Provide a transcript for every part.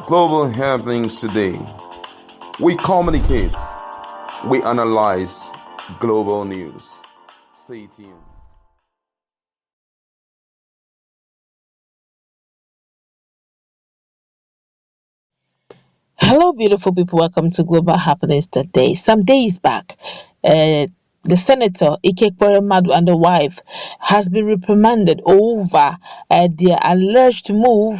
Global happenings today. We communicate, we analyze global news. Stay tuned. Hello, beautiful people. Welcome to Global Happiness Today. Some days back, the senator Ike Ekweremadu and the wife has been reprimanded over their alleged move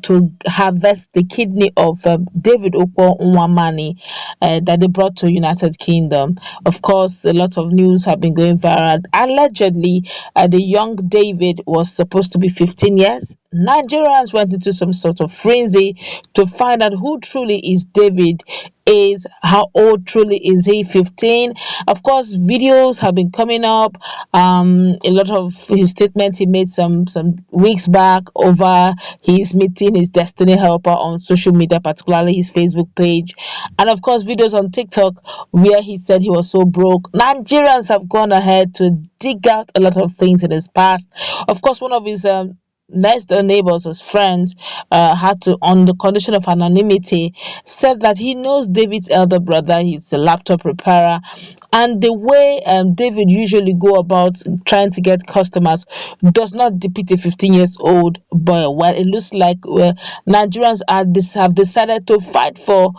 to harvest the kidney of David Okpo Nwamani that they brought to United Kingdom. Of course, a lot of news have been going viral. Allegedly, the young David was supposed to be 15 years. Nigerians went into some sort of frenzy to find out who truly is David, is how old truly is he, 15. Of course, videos have been coming up. A lot of his statements he made some weeks back over his meeting his destiny helper on social media, particularly his Facebook page, and of course videos on TikTok where he said he was so broke. Nigerians have gone ahead to dig out a lot of things in his past. Of course, one of his next door neighbors, his friends, had to, on the condition of anonymity, said that he knows David's elder brother. He's a laptop repairer, and the way David usually go about trying to get customers does not depict a 15 years old boy. Well, it looks like Nigerians have decided to fight for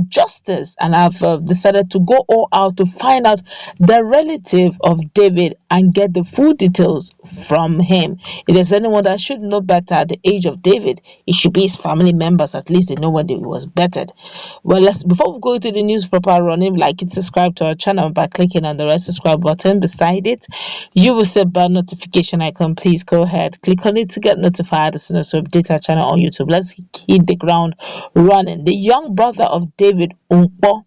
justice and have decided to go all out to find out the relative of David and get the full details from him. If there's anyone that should know better at the age of David, it should be his family members. At least they know when he was bettered. Well, before we go to the news proper running, like and subscribe to our channel by clicking on the red subscribe button beside it. You will see a notification icon. Please go ahead, click on it to get notified as soon as we update our channel on YouTube. Let's hit the ground running. The young brother of David Nkpo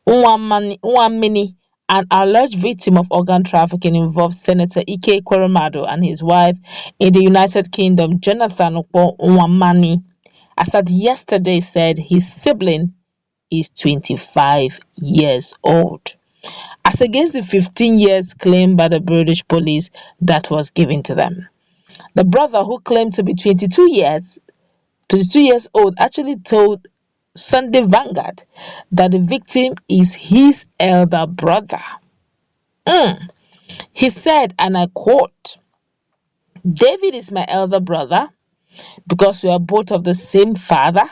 Nwamini, an alleged victim of organ trafficking, involved Senator Ike Ekweremadu and his wife in the United Kingdom, Jonathan Okpo Nwamani. As at yesterday said, his sibling is 25 years old, as against the 15 years claimed by the British police that was given to them. The brother, who claimed to be 22 years old, actually told Sunday Vanguard that the victim is his elder brother. He said, and I quote, "David is my elder brother because we are both of the same father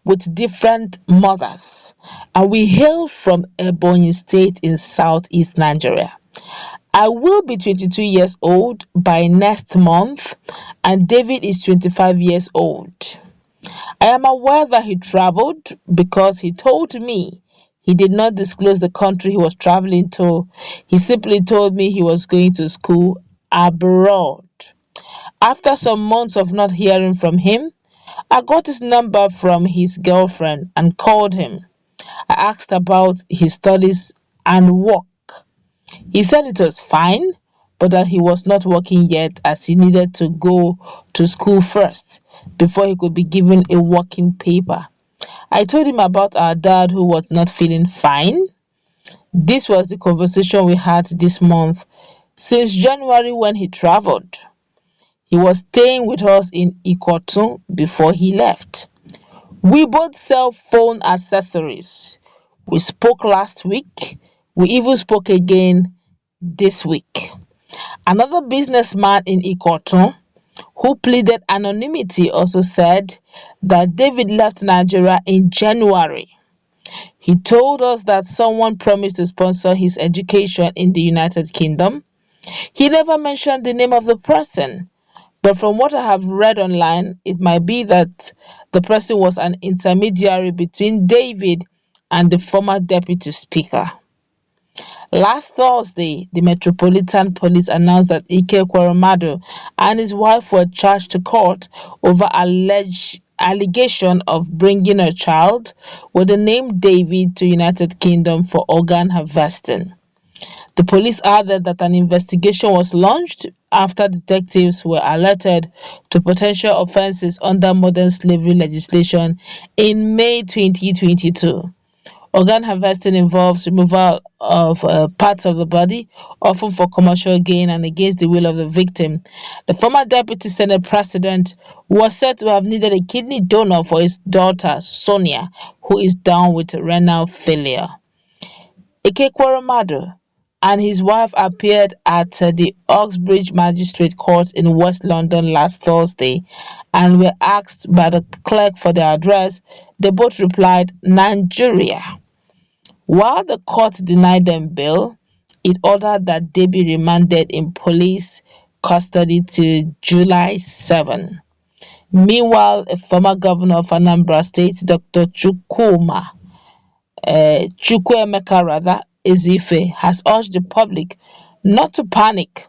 with different mothers, and we hail from Ebonyi State in southeast Nigeria. I will be 22 years old by next month, and David is 25 years old. I am aware that he traveled because he told me he did not disclose the country he was traveling to. He simply told me he was going to school abroad. After some months of not hearing from him, I got his number from his girlfriend and called him. I asked about his studies and work. He said it was fine, but that he was not working yet as he needed to go to school first before he could be given a working paper. I told him about our dad who was not feeling fine. This was the conversation we had this month. Since January, when he traveled, he was staying with us in Ikotun before he left. We both sell phone accessories. We spoke last week. We even spoke again this week." Another businessman in Ikotun, who pleaded anonymity, also said that David left Nigeria in January. He told us that someone promised to sponsor his education in the United Kingdom. He never mentioned the name of the person, but from what I have read online, it might be that the person was an intermediary between David and the former deputy speaker. Last Thursday, the Metropolitan Police announced that Ike Ekweremadu and his wife were charged to court over alleged allegation of bringing a child with the name David to United Kingdom for organ harvesting. The police added that an investigation was launched after detectives were alerted to potential offenses under modern slavery legislation in May 2022. Organ harvesting involves removal of parts of the body, often for commercial gain and against the will of the victim. The former Deputy Senate President was said to have needed a kidney donor for his daughter, Sonia, who is down with renal failure. Ike Ekweremadu and his wife appeared at the Uxbridge Magistrate Court in West London last Thursday and were asked by the clerk for their address. They both replied, Nigeria. While the court denied them bail, it ordered that they be remanded in police custody till July 7. Meanwhile, a former governor of Anambra State, Dr. Chukwuemeka rather, Ezife, has urged the public not to panic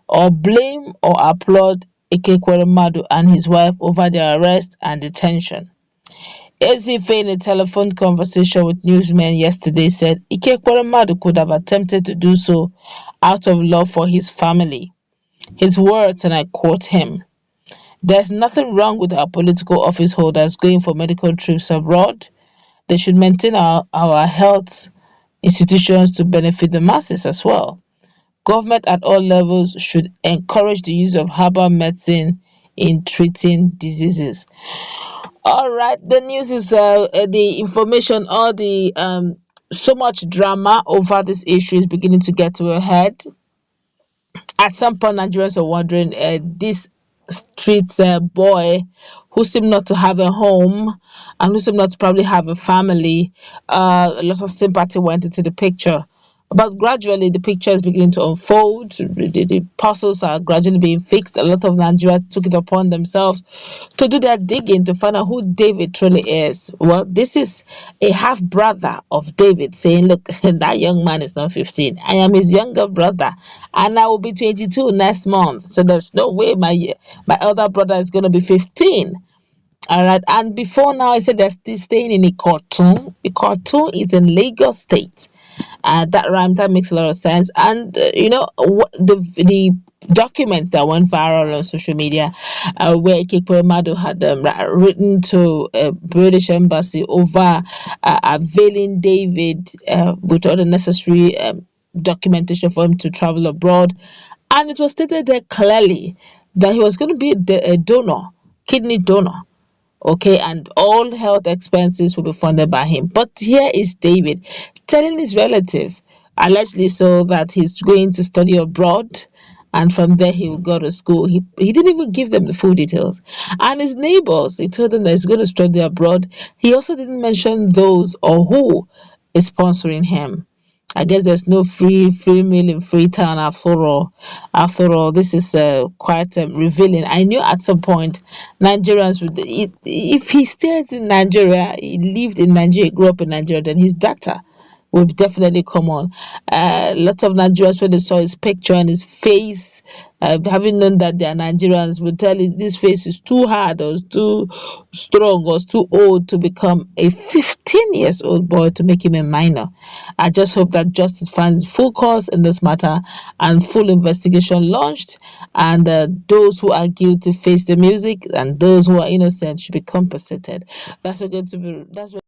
or blame or applaud Ike Ekweremadu and his wife over their arrest and detention. Ezife, in a telephone conversation with newsmen yesterday, said Ike Ekweremadu could have attempted to do so out of love for his family. His words, and I quote him, "There's nothing wrong with our political office holders going for medical trips abroad. They should maintain our health institutions to benefit the masses as well. Government at all levels should encourage the use of herbal medicine in treating diseases." All right, the news is the information, all the so much drama over this issue is beginning to get to a head. At some point, Nigerians are wondering, this street boy who seemed not to have a home and who seemed not to probably have a family, a lot of sympathy went into the picture. But gradually, the picture is beginning to unfold. The puzzles are gradually being fixed. A lot of Nigerians took it upon themselves to do their digging to find out who David truly is. Well, this is a half brother of David saying, look, that young man is not 15. I am his younger brother, and I will be 22 next month. So there's no way my elder brother is going to be 15. All right. And before now, I said they're still staying in Ikotun. Ikotun is in Lagos State. That rhyme, that makes a lot of sense. And the documents that went viral on social media, where Ike Ekweremadu had written to a British embassy over availing David with all the necessary documentation for him to travel abroad, and it was stated there clearly that he was going to be a donor, kidney donor. Okay, and all health expenses will be funded by him. But here is David telling his relative, allegedly so, that he's going to study abroad, and from there he will go to school. He didn't even give them the full details. And his neighbors, he told them that he's going to study abroad. He also didn't mention those or who is sponsoring him. I guess there's no free meal in Freetown after all. After all, this is quite revealing. I knew at some point Nigerians would, if he stays in Nigeria, he lived in Nigeria, grew up in Nigeria, then his data will definitely come on. A lot of Nigerians, when they saw his picture and his face, having known that they are Nigerians, will tell you this face is too hard or too strong or too old to become a 15 years old boy, to make him a minor. I just hope that justice finds full course in this matter and full investigation launched, and those who are guilty face the music, and those who are innocent should be compensated. That's what going to be. That's what